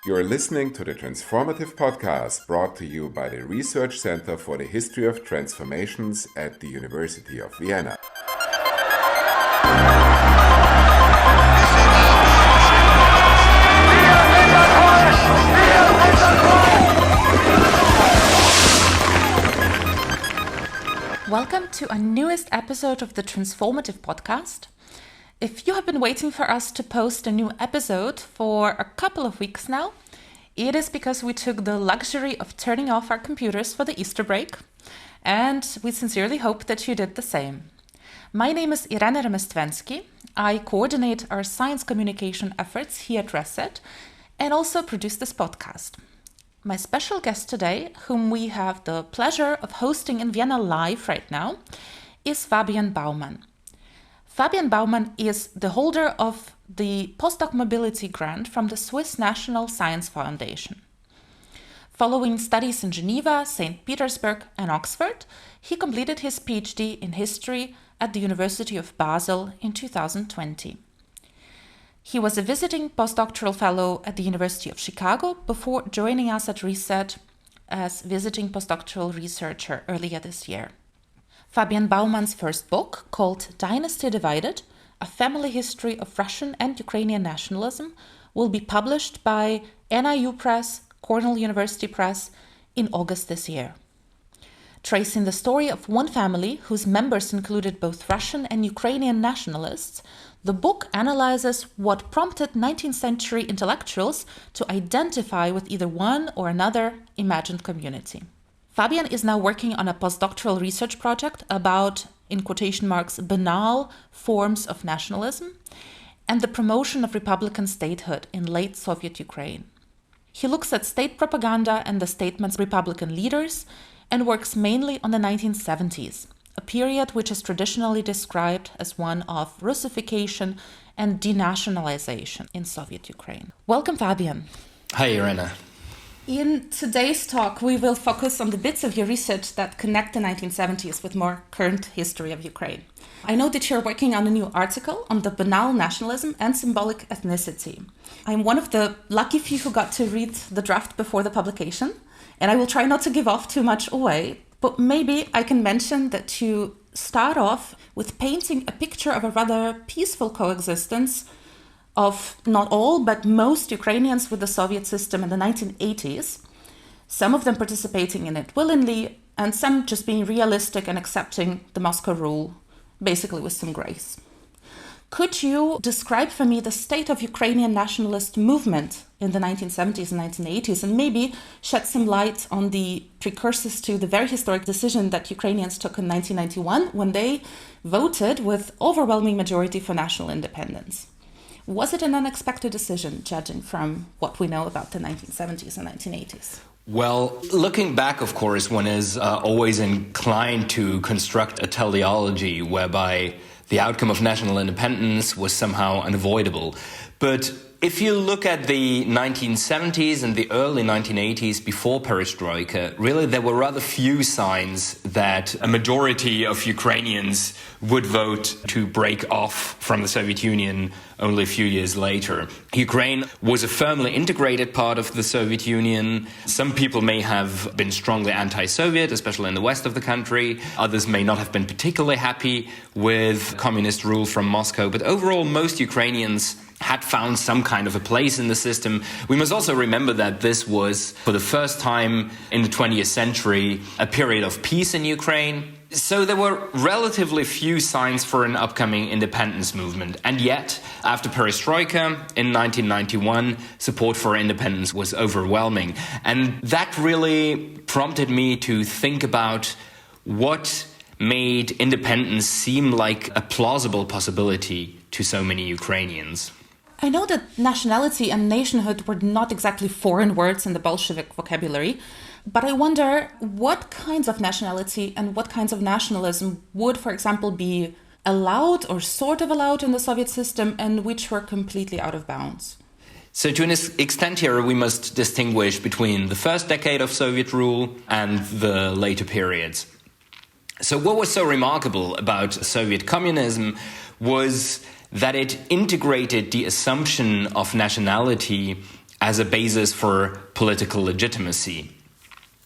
You're listening to the Transformative Podcast brought to you by the Research Center for the History of Transformations at the University of Vienna. Welcome to our newest episode of the Transformative Podcast. If you have been waiting for us to post a new episode for a couple of weeks now, it is because we took the luxury of turning off our computers for the Easter break, and we sincerely hope that you did the same. My name is Irena Remestwenski. I coordinate our science communication efforts here at RECET and also produce this podcast. My special guest today, whom we have the pleasure of hosting in Vienna live right now, is Fabian Baumann. Fabian Baumann is the holder of the postdoc mobility grant from the Swiss National Science Foundation. Following studies in Geneva, St. Petersburg, and Oxford, he completed his PhD in history at the University of Basel in 2020. He was a visiting postdoctoral fellow at the University of Chicago before joining us at RECET as visiting postdoctoral researcher earlier this year. Fabian Baumann's first book, called Dynasty Divided, A Family History of Russian and Ukrainian Nationalism, will be published by NIU Press, Cornell University Press, in August this year. Tracing the story of one family whose members included both Russian and Ukrainian nationalists, the book analyzes what prompted 19th century intellectuals to identify with either one or another imagined community. Fabian is now working on a postdoctoral research project about, in quotation marks, banal forms of nationalism and the promotion of Republican statehood in late Soviet Ukraine. He looks at state propaganda and the statements of Republican leaders and works mainly on the 1970s, a period which is traditionally described as one of Russification and denationalization in Soviet Ukraine. Welcome, Fabian. Hi, Irena. In today's talk, we will focus on the bits of your research that connect the 1970s with more current history of Ukraine. I know that you're working on a new article on the banal nationalism and symbolic ethnicity. I'm one of the lucky few who got to read the draft before the publication, and I will try not to give off too much away, but maybe I can mention that you start off with painting a picture of a rather peaceful coexistence of not all, but most Ukrainians with the Soviet system in the 1980s, some of them participating in it willingly, and some just being realistic and accepting the Moscow rule, basically with some grace. Could you describe for me the state of Ukrainian nationalist movement in the 1970s and 1980s, and maybe shed some light on the precursors to the very historic decision that Ukrainians took in 1991 when they voted with overwhelming majority for national independence? Was it an unexpected decision, judging from what we know about the 1970s and 1980s? Well, looking back, of course, one is always inclined to construct a teleology whereby the outcome of national independence was somehow unavoidable. But if you look at the 1970s and the early 1980s before perestroika, really there were rather few signs that a majority of Ukrainians would vote to break off from the Soviet Union only a few years later. Ukraine was a firmly integrated part of the Soviet Union. Some people may have been strongly anti-Soviet, especially in the west of the country. Others may not have been particularly happy with communist rule from Moscow. But overall, most Ukrainians had found some kind of a place in the system. We must also remember that this was, for the first time in the 20th century, a period of peace in Ukraine. So there were relatively few signs for an upcoming independence movement. And yet, after perestroika in 1991, support for independence was overwhelming. And that really prompted me to think about what made independence seem like a plausible possibility to so many Ukrainians. I know that nationality and nationhood were not exactly foreign words in the Bolshevik vocabulary, but I wonder what kinds of nationality and what kinds of nationalism would, for example, be allowed or sort of allowed in the Soviet system and which were completely out of bounds. So to an extent here, we must distinguish between the first decade of Soviet rule and the later periods. So what was so remarkable about Soviet communism was that it integrated the assumption of nationality as a basis for political legitimacy.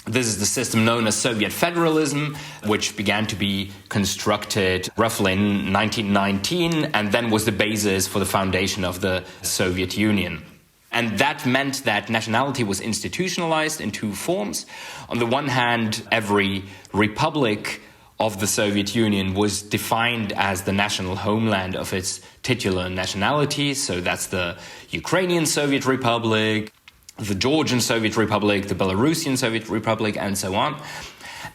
This is the system known as Soviet federalism, which began to be constructed roughly in 1919 and then was the basis for the foundation of the Soviet Union. And that meant that nationality was institutionalized in two forms. On the one hand, every republic of the Soviet Union was defined as the national homeland of its titular nationality. So that's the Ukrainian Soviet Republic, the Georgian Soviet Republic, the Belarusian Soviet Republic, and so on.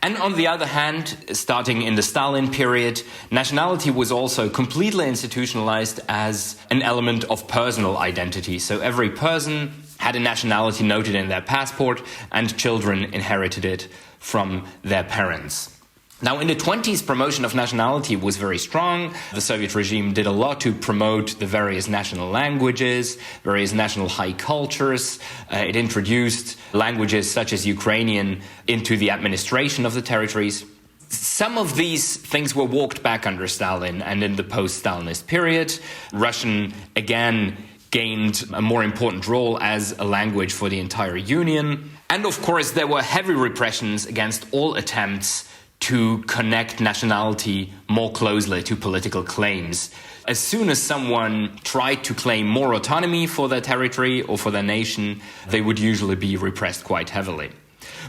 And on the other hand, starting in the Stalin period, nationality was also completely institutionalized as an element of personal identity. So every person had a nationality noted in their passport, and children inherited it from their parents. Now, in the 1920s, promotion of nationality was very strong. The Soviet regime did a lot to promote the various national languages, various national high cultures. It introduced languages such as Ukrainian into the administration of the territories. Some of these things were walked back under Stalin, and in the post-Stalinist period, Russian again gained a more important role as a language for the entire Union. And of course, there were heavy repressions against all attempts to connect nationality more closely to political claims. As soon as someone tried to claim more autonomy for their territory or for their nation, they would usually be repressed quite heavily.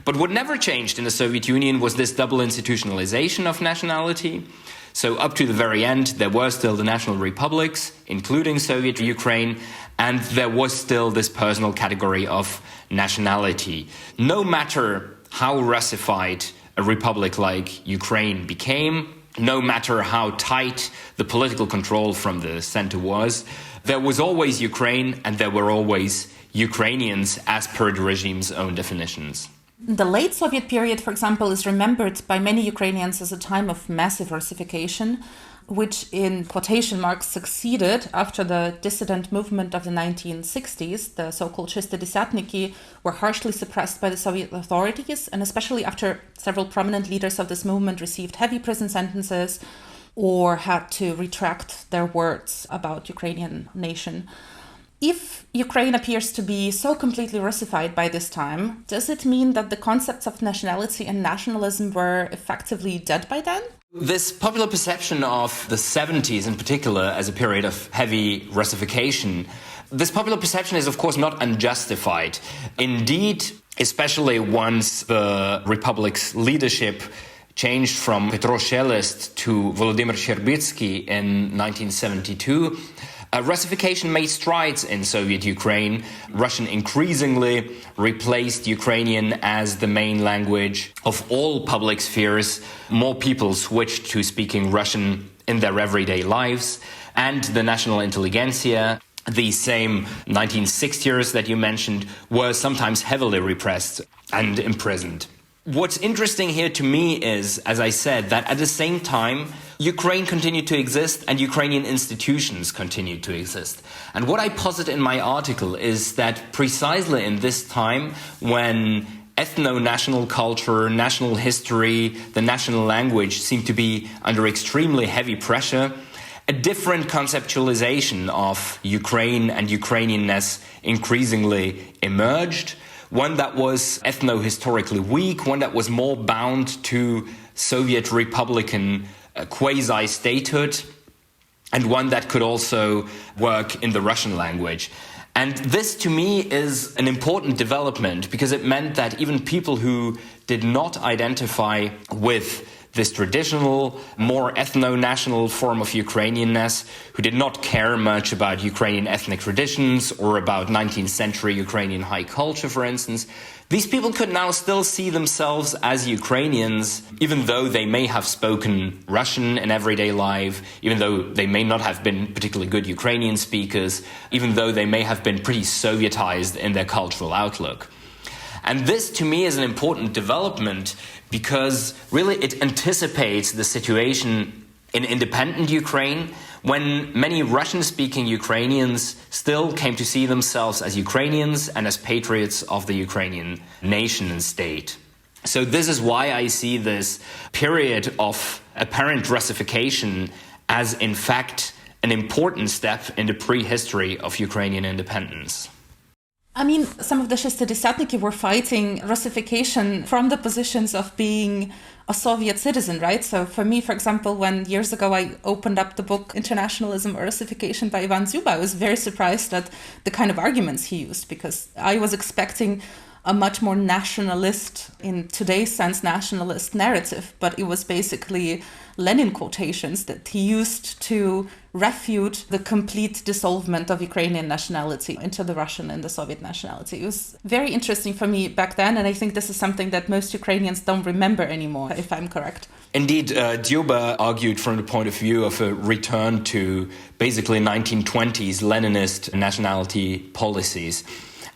But what never changed in the Soviet Union was this double institutionalization of nationality. So up to the very end, there were still the national republics, including Soviet Ukraine, and there was still this personal category of nationality. No matter how Russified a republic like Ukraine became, no matter how tight the political control from the center was, there was always Ukraine and there were always Ukrainians as per the regime's own definitions. The late Soviet period, for example, is remembered by many Ukrainians as a time of massive Russification, which in quotation marks succeeded after the dissident movement of the 1960s. The so-called Чисті десятники were harshly suppressed by the Soviet authorities, and especially after several prominent leaders of this movement received heavy prison sentences or had to retract their words about Ukrainian nation. If Ukraine appears to be so completely Russified by this time, does it mean that the concepts of nationality and nationalism were effectively dead by then? This popular perception of the 70s in particular as a period of heavy Russification, this popular perception is of course not unjustified. Indeed, especially once the Republic's leadership changed from Petro Shelest to Volodymyr Shcherbitsky in 1972, Russification made strides in Soviet Ukraine. Russian increasingly replaced Ukrainian as the main language of all public spheres. More people switched to speaking Russian in their everyday lives. And the national intelligentsia, the same 1960ers that you mentioned, were sometimes heavily repressed and imprisoned. What's interesting here to me is, as I said, that at the same time, Ukraine continued to exist and Ukrainian institutions continued to exist. And what I posit in my article is that precisely in this time, when ethno-national culture, national history, the national language seemed to be under extremely heavy pressure, a different conceptualization of Ukraine and Ukrainianness increasingly emerged. One that was ethno-historically weak, one that was more bound to Soviet Republican quasi-statehood, and one that could also work in the Russian language. And this, to me, is an important development because it meant that even people who did not identify with this traditional, more ethno-national form of Ukrainianness, who did not care much about Ukrainian ethnic traditions or about 19th century Ukrainian high culture, for instance, these people could now still see themselves as Ukrainians, even though they may have spoken Russian in everyday life, even though they may not have been particularly good Ukrainian speakers, even though they may have been pretty Sovietized in their cultural outlook. And this, to me, is an important development because really it anticipates the situation in independent Ukraine when many Russian-speaking Ukrainians still came to see themselves as Ukrainians and as patriots of the Ukrainian nation and state. So this is why I see this period of apparent Russification as, in fact, an important step in the prehistory of Ukrainian independence. I mean, some of the Шестидесятники were fighting Russification from the positions of being a Soviet citizen, right? So for me, for example, when years ago I opened up the book Internationalism or Russification by Ivan Zuba, I was very surprised at the kind of arguments he used, because I was expecting a much more nationalist, in today's sense, nationalist narrative, but it was basically Lenin quotations that he used to refute the complete dissolvement of Ukrainian nationality into the Russian and the Soviet nationality. It was very interesting for me back then, and I think this is something that most Ukrainians don't remember anymore, if I'm correct. Indeed, Дзюба argued from the point of view of a return to basically 1920s Leninist nationality policies.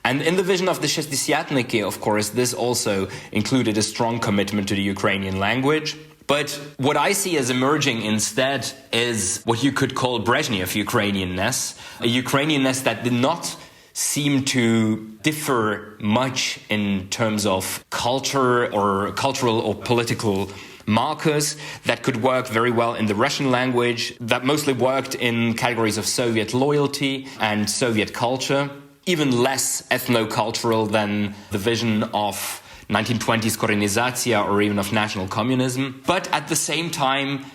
And in the vision of the Шестидесятники, of course, this also included a strong commitment to the Ukrainian language. But what I see as emerging instead is what you could call Brezhnev Ukrainianness, a Ukrainianness that did not seem to differ much in terms of culture or cultural or political markers, that could work very well in the Russian language, that mostly worked in categories of Soviet loyalty and Soviet culture, even less ethno-cultural than the vision of 1920s Korenizatsiya or even of national communism. But at the same time,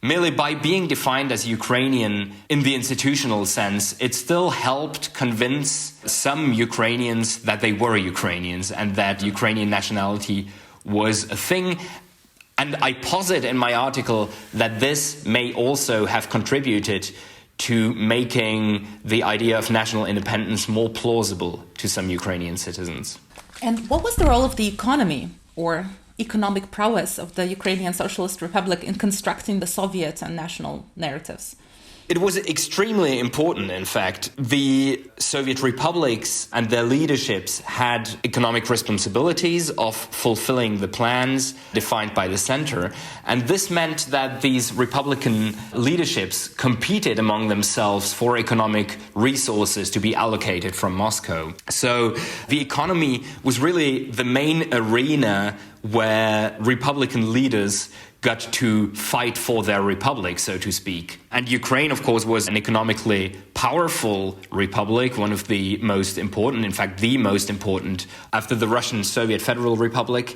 merely by being defined as Ukrainian in the institutional sense, it still helped convince some Ukrainians that they were Ukrainians and that Ukrainian nationality was a thing. And I posit in my article that this may also have contributed to making the idea of national independence more plausible to some Ukrainian citizens. And what was the role of the economy or economic prowess of the Ukrainian Socialist Republic in constructing the Soviet and national narratives? It was extremely important, in fact. The Soviet republics and their leaderships had economic responsibilities of fulfilling the plans defined by the center. And this meant that these republican leaderships competed among themselves for economic resources to be allocated from Moscow. So the economy was really the main arena where republican leaders got to fight for their republic, so to speak. And Ukraine, of course, was an economically powerful republic, one of the most important, in fact, the most important after the Russian Soviet Federal Republic.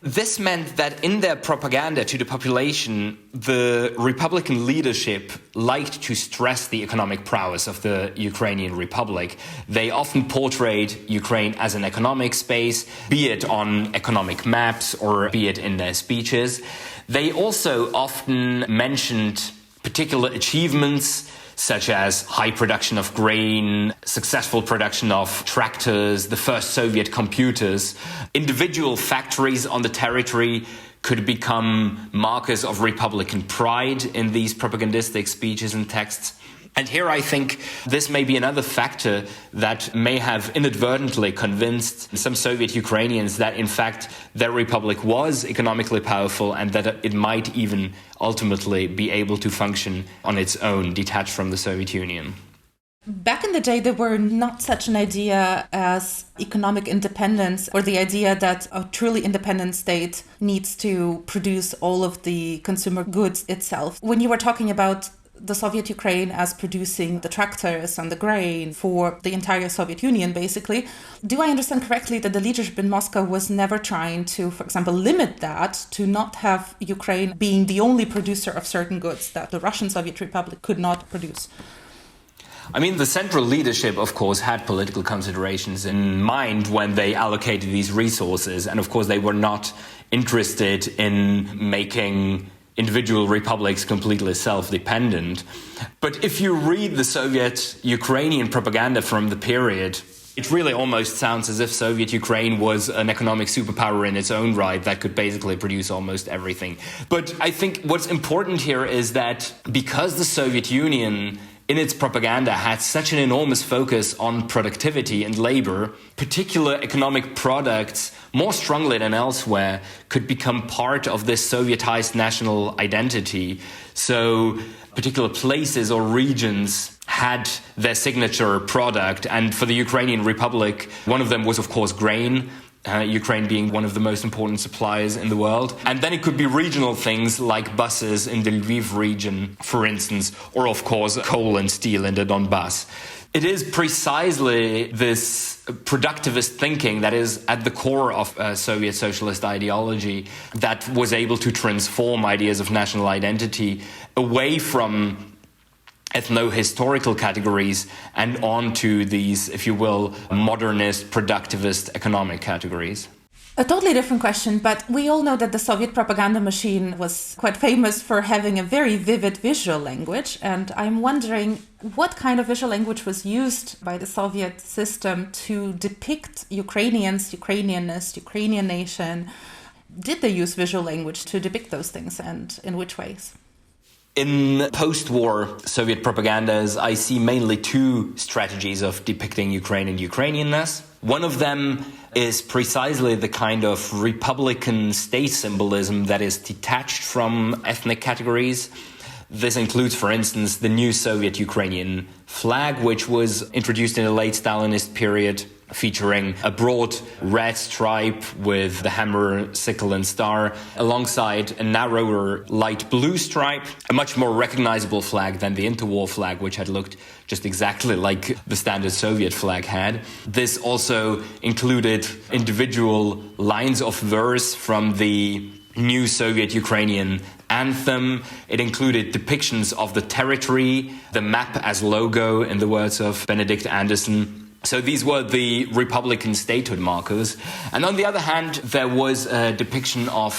This meant that in their propaganda to the population, the Republican leadership liked to stress the economic prowess of the Ukrainian Republic. They often portrayed Ukraine as an economic space, be it on economic maps or be it in their speeches. They also often mentioned particular achievements, such as high production of grain, successful production of tractors, the first Soviet computers. Individual factories on the territory could become markers of Republican pride in these propagandistic speeches and texts. And here I think this may be another factor that may have inadvertently convinced some Soviet Ukrainians that in fact their republic was economically powerful and that it might even ultimately be able to function on its own, detached from the Soviet Union. Back in the day, there were not such an idea as economic independence or the idea that a truly independent state needs to produce all of the consumer goods itself. When you were talking about the Soviet Ukraine as producing the tractors and the grain for the entire Soviet Union, basically, do I understand correctly that the leadership in Moscow was never trying to, for example, limit that to not have Ukraine being the only producer of certain goods that the Russian Soviet Republic could not produce? I mean, the central leadership, of course, had political considerations in mind when they allocated these resources. And of course, they were not interested in making individual republics completely self-dependent. But if you read the Soviet Ukrainian propaganda from the period, it really almost sounds as if Soviet Ukraine was an economic superpower in its own right that could basically produce almost everything. But I think what's important here is that because the Soviet Union in its propaganda had such an enormous focus on productivity and labor, particular economic products, more strongly than elsewhere, could become part of this Sovietized national identity. So particular places or regions had their signature product. And for the Ukrainian Republic, one of them was, of course, grain. Ukraine being one of the most important suppliers in the world. And then it could be regional things like buses in the Lviv region, for instance, or of course coal and steel in the Donbass. It is precisely this productivist thinking that is at the core of Soviet socialist ideology that was able to transform ideas of national identity away from ethno-historical categories and onto these, if you will, modernist, productivist economic categories. A totally different question, but we all know that the Soviet propaganda machine was quite famous for having a very vivid visual language. And I'm wondering what kind of visual language was used by the Soviet system to depict Ukrainians, Ukrainianness, Ukrainian nation. Did they use visual language to depict those things, and in which ways? In post-war Soviet propagandas, I see mainly two strategies of depicting Ukraine and Ukrainianness. One of them is precisely the kind of republican state symbolism that is detached from ethnic categories. This includes, for instance, the new Soviet Ukrainian flag, which was introduced in the late Stalinist period, featuring a broad red stripe with the hammer, sickle and star, alongside a narrower light blue stripe, a much more recognizable flag than the interwar flag, which had looked just exactly like the standard Soviet flag had. This also included individual lines of verse from the new Soviet Ukrainian anthem. It included depictions of the territory, the map as logo, in the words of Benedict Anderson. So these were the Republican statehood markers. And on the other hand, there was a depiction of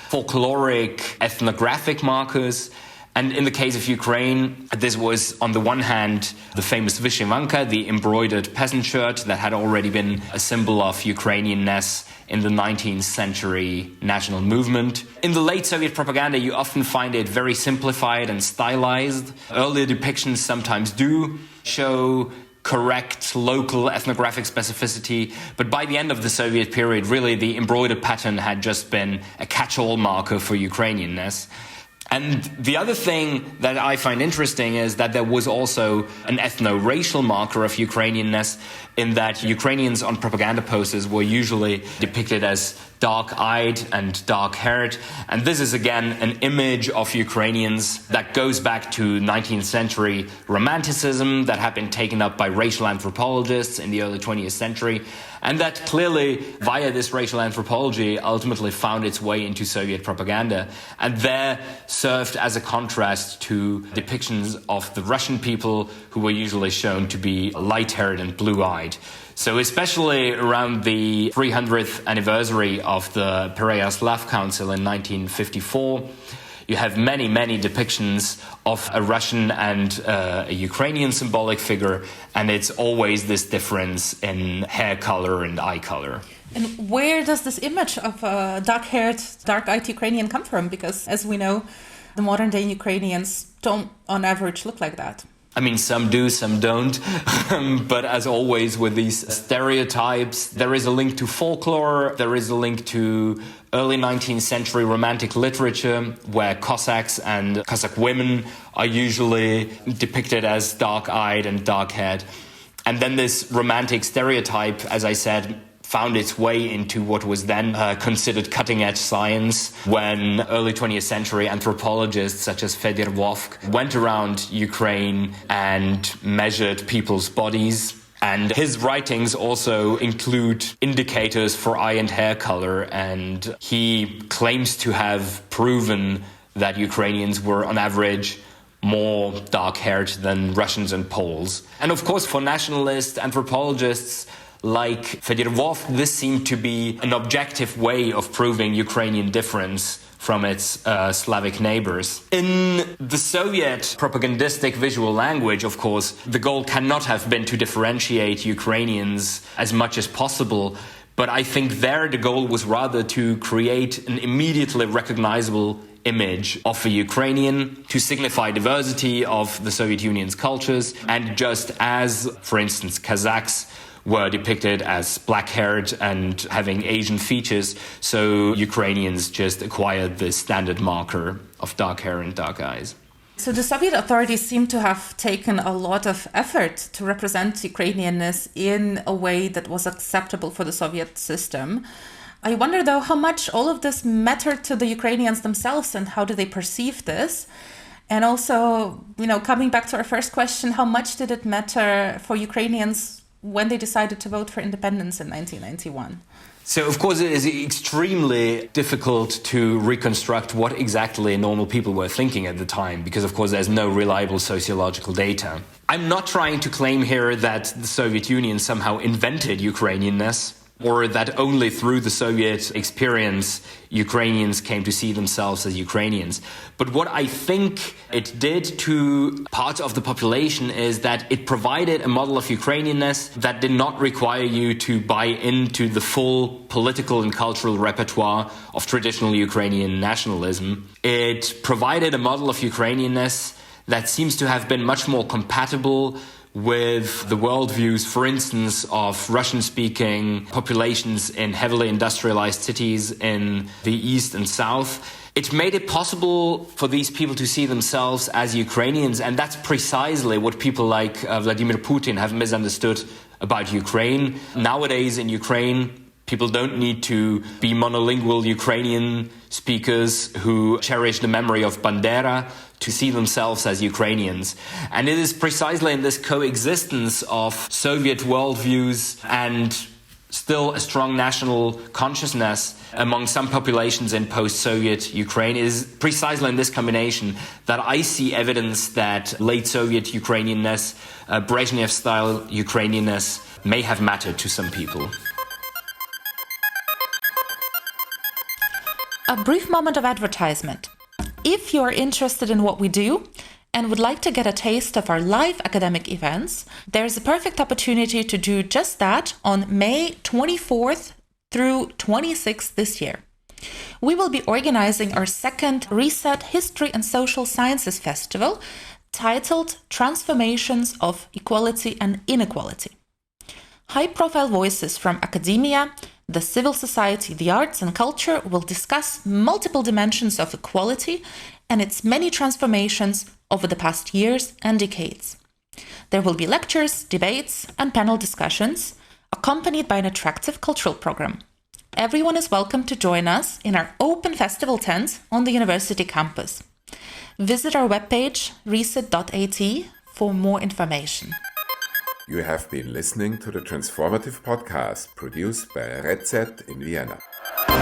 folkloric ethnographic markers. And in the case of Ukraine, this was, on the one hand, the famous vyshyvanka, the embroidered peasant shirt that had already been a symbol of Ukrainianness in the 19th century national movement. In the late Soviet propaganda, you often find it very simplified and stylized. Earlier depictions sometimes do show correct local ethnographic specificity, but by the end of the Soviet period, really the embroidered pattern had just been a catch-all marker for Ukrainianness. And the other thing that I find interesting is that there was also an ethno-racial marker of Ukrainianness, in that Ukrainians on propaganda posters were usually depicted as dark-eyed and dark-haired. And this is, again, an image of Ukrainians that goes back to 19th century romanticism that had been taken up by racial anthropologists in the early 20th century, and that clearly, via this racial anthropology, ultimately found its way into Soviet propaganda, and there served as a contrast to depictions of the Russian people, who were usually shown to be light-haired and blue-eyed. So especially around the 300th anniversary of the Pereyaslav Council in 1954, you have many, many depictions of a Russian and a Ukrainian symbolic figure, and it's always this difference in hair color and eye color. And where does this image of a dark-haired, dark-eyed Ukrainian come from? Because, as we know, the modern-day Ukrainians don't, on average, look like that. I mean, some do, some don't. But as always with these stereotypes, there is a link to folklore, there is a link to early 19th century romantic literature, where Cossacks and Cossack women are usually depicted as dark-eyed and dark-haired. And then this romantic stereotype, as I said, found its way into what was then considered cutting-edge science, when early 20th century anthropologists such as Fabian Baumann went around Ukraine and measured people's bodies. And his writings also include indicators for eye and hair color, and he claims to have proven that Ukrainians were on average more dark-haired than Russians and Poles. And of course, for nationalist anthropologists like Fedorov, this seemed to be an objective way of proving Ukrainian difference from its Slavic neighbors. In the Soviet propagandistic visual language, of course, the goal cannot have been to differentiate Ukrainians as much as possible, but I think there the goal was rather to create an immediately recognizable image of a Ukrainian, to signify diversity of the Soviet Union's cultures, and just as, for instance, Kazakhs were depicted as black-haired and having Asian features, so Ukrainians just acquired the standard marker of dark hair and dark eyes. So the Soviet authorities seem to have taken a lot of effort to represent Ukrainianness in a way that was acceptable for the Soviet system. I wonder, though, how much all of this mattered to the Ukrainians themselves and how do they perceive this? And also, coming back to our first question, how much did it matter for Ukrainians when they decided to vote for independence in 1991? So, of course, it is extremely difficult to reconstruct what exactly normal people were thinking at the time, because, of course, there's no reliable sociological data. I'm not trying to claim here that the Soviet Union somehow invented Ukrainianness, or that only through the Soviet experience Ukrainians came to see themselves as Ukrainians. But what I think it did to parts of the population is that it provided a model of Ukrainianness that did not require you to buy into the full political and cultural repertoire of traditional Ukrainian nationalism. It provided a model of Ukrainianness that seems to have been much more compatible with the worldviews, for instance, of Russian-speaking populations in heavily industrialized cities in the East and South. It made it possible for these people to see themselves as Ukrainians, and that's precisely what people like Vladimir Putin have misunderstood about Ukraine. Nowadays in Ukraine, people don't need to be monolingual Ukrainian speakers who cherish the memory of Bandera to see themselves as Ukrainians. And it is precisely in this coexistence of Soviet worldviews and still a strong national consciousness among some populations in post-Soviet Ukraine. It is precisely in this combination that I see evidence that late Soviet Ukrainianness, Brezhnev-style Ukrainianness may have mattered to some people. A brief moment of advertisement. If you are interested in what we do and would like to get a taste of our live academic events, there's a perfect opportunity to do just that on May 24th through 26th this year. We will be organizing our second RECET History and Social Sciences Festival titled Transformations of Equality and Inequality. High-profile voices from academia, the civil society, the arts and culture will discuss multiple dimensions of equality and its many transformations over the past years and decades. There will be lectures, debates, and panel discussions, accompanied by an attractive cultural program. Everyone is welcome to join us in our open festival tent on the university campus. Visit our webpage, recet.at, for more information. You have been listening to the Transformative Podcast produced by RECET in Vienna. Wir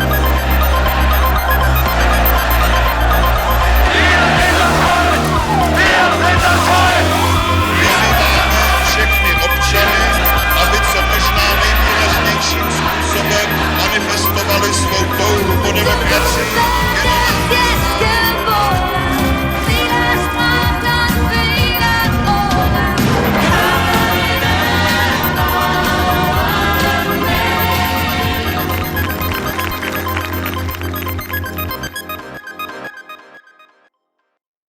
sind das Volk!